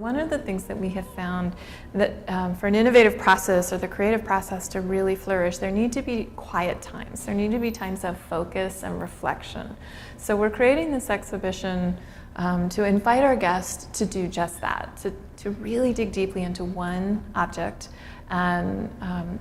One of the things that we have found that for an innovative process or the creative process to really flourish, there need to be quiet times. There need to be times of focus and reflection. So we're creating this exhibition to invite our guests to do just that, to really dig deeply into one object and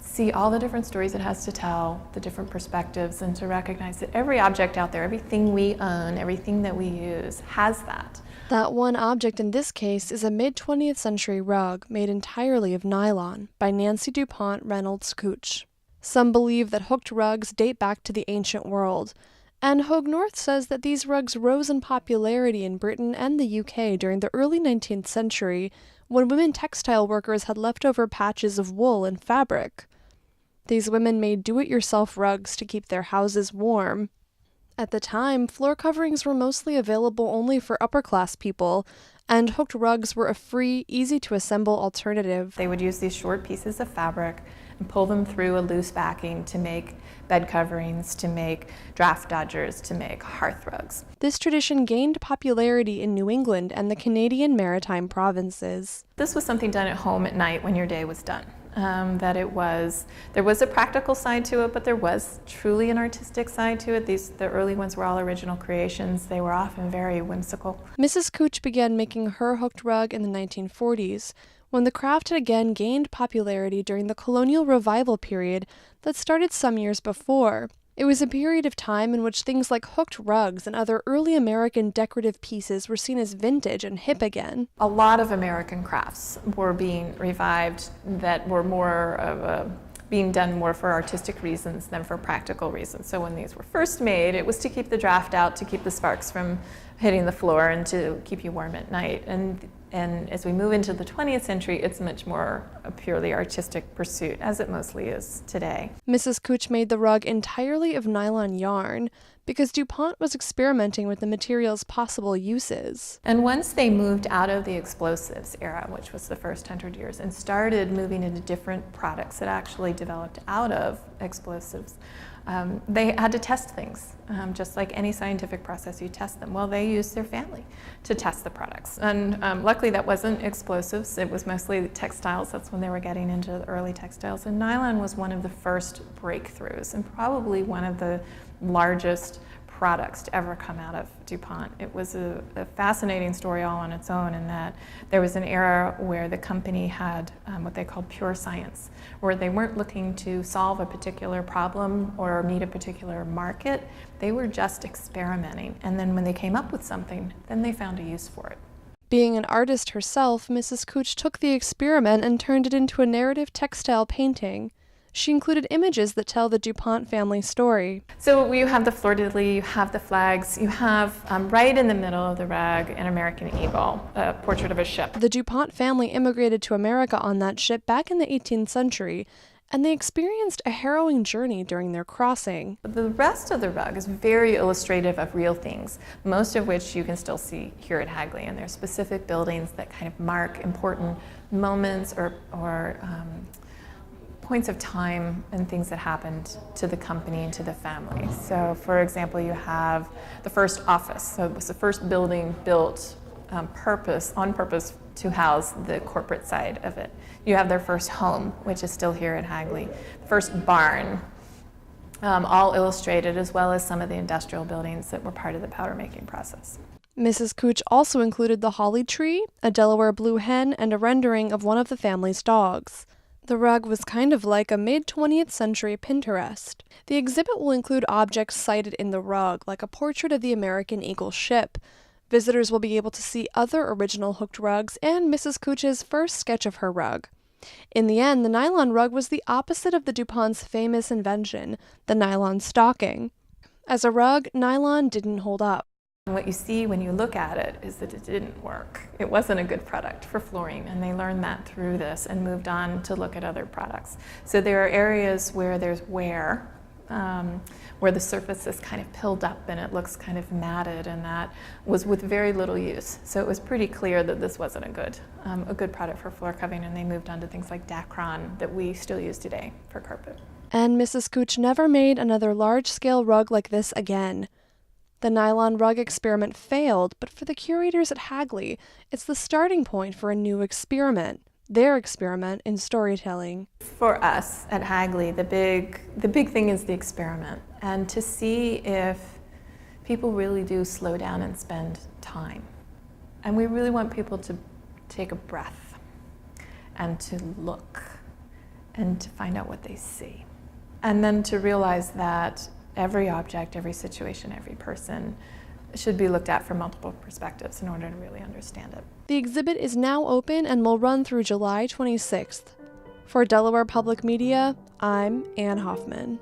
see all the different stories it has to tell, the different perspectives, and to recognize that every object out there, everything we own, everything that we use has that. That one object in this case is a mid-20th century rug made entirely of nylon by Nancy Dupont Reynolds Cooch. Some believe that hooked rugs date back to the ancient world, and Hogue North says that these rugs rose in popularity in Britain and the UK during the early 19th century when women textile workers had leftover patches of wool and fabric. These women made do-it-yourself rugs to keep their houses warm. At the time, floor coverings were mostly available only for upper-class people, and hooked rugs were a free, easy-to-assemble alternative. They would use these short pieces of fabric and pull them through a loose backing to make bed coverings, to make draft dodgers, to make hearth rugs. This tradition gained popularity in New England and the Canadian Maritime provinces. This was something done at home at night when your day was done. There was a practical side to it, but there was truly an artistic side to it. The early ones were all original creations. They were often very whimsical. Mrs. Cooch began making her hooked rug in the 1940s, when the craft had again gained popularity during the colonial revival period that started some years before. It was a period of time in which things like hooked rugs and other early American decorative pieces were seen as vintage and hip again. A lot of American crafts were being revived that were being done more for artistic reasons than for practical reasons. So when these were first made, it was to keep the draft out, to keep the sparks from hitting the floor, and to keep you warm at night. And as we move into the 20th century, it's much more a purely artistic pursuit, as it mostly is today. Mrs. Cooch made the rug entirely of nylon yarn because DuPont was experimenting with the material's possible uses. And once they moved out of the explosives era, which was the first 100 years, and started moving into different products that actually developed out of explosives, they had to test things. Just like any scientific process, you test them. Well, they used their family to test the products. And luckily that wasn't explosives, it was mostly textiles. That's when they were getting into the early textiles. And nylon was one of the first breakthroughs and probably one of the largest products to ever come out of DuPont. It was a fascinating story all on its own, in that there was an era where the company had what they called pure science, where they weren't looking to solve a particular problem or meet a particular market. They were just experimenting, and then when they came up with something, then they found a use for it. Being an artist herself, Mrs. Cooch took the experiment and turned it into a narrative textile painting. She included images that tell the DuPont family story. So you have the fleur-de-lis, you have the flags, you have right in the middle of the rug an American eagle, a portrait of a ship. The DuPont family immigrated to America on that ship back in the 18th century, and they experienced a harrowing journey during their crossing. The rest of the rug is very illustrative of real things, most of which you can still see here at Hagley, and there's specific buildings that kind of mark important moments or points of time and things that happened to the company and to the family. So for example, you have the first office. So it was the first building built on purpose to house the corporate side of it. You have their first home, which is still here at Hagley. First barn, all illustrated, as well as some of the industrial buildings that were part of the powder making process. Mrs. Cooch also included the holly tree, a Delaware blue hen, and a rendering of one of the family's dogs. The rug was kind of like a mid-20th century Pinterest. The exhibit will include objects cited in the rug, like a portrait of the American Eagle ship. Visitors will be able to see other original hooked rugs and Mrs. Cooch's first sketch of her rug. In the end, the nylon rug was the opposite of the DuPont's famous invention, the nylon stocking. As a rug, nylon didn't hold up. And what you see when you look at it is that it didn't work. It wasn't a good product for flooring, and they learned that through this and moved on to look at other products. So there are areas where there's wear, where the surface is kind of pilled up and it looks kind of matted, and that was with very little use. So it was pretty clear that this wasn't a good product for floor covering, and they moved on to things like Dacron that we still use today for carpet. And Mrs. Cooch never made another large-scale rug like this again. The nylon rug experiment failed, but for the curators at Hagley, it's the starting point for a new experiment, their experiment in storytelling. For us at Hagley, the big thing is the experiment, and to see if people really do slow down and spend time. And we really want people to take a breath and to look and to find out what they see. And then to realize that every object, every situation, every person should be looked at from multiple perspectives in order to really understand it. The exhibit is now open and will run through July 26th. For Delaware Public Media, I'm Ann Hoffman.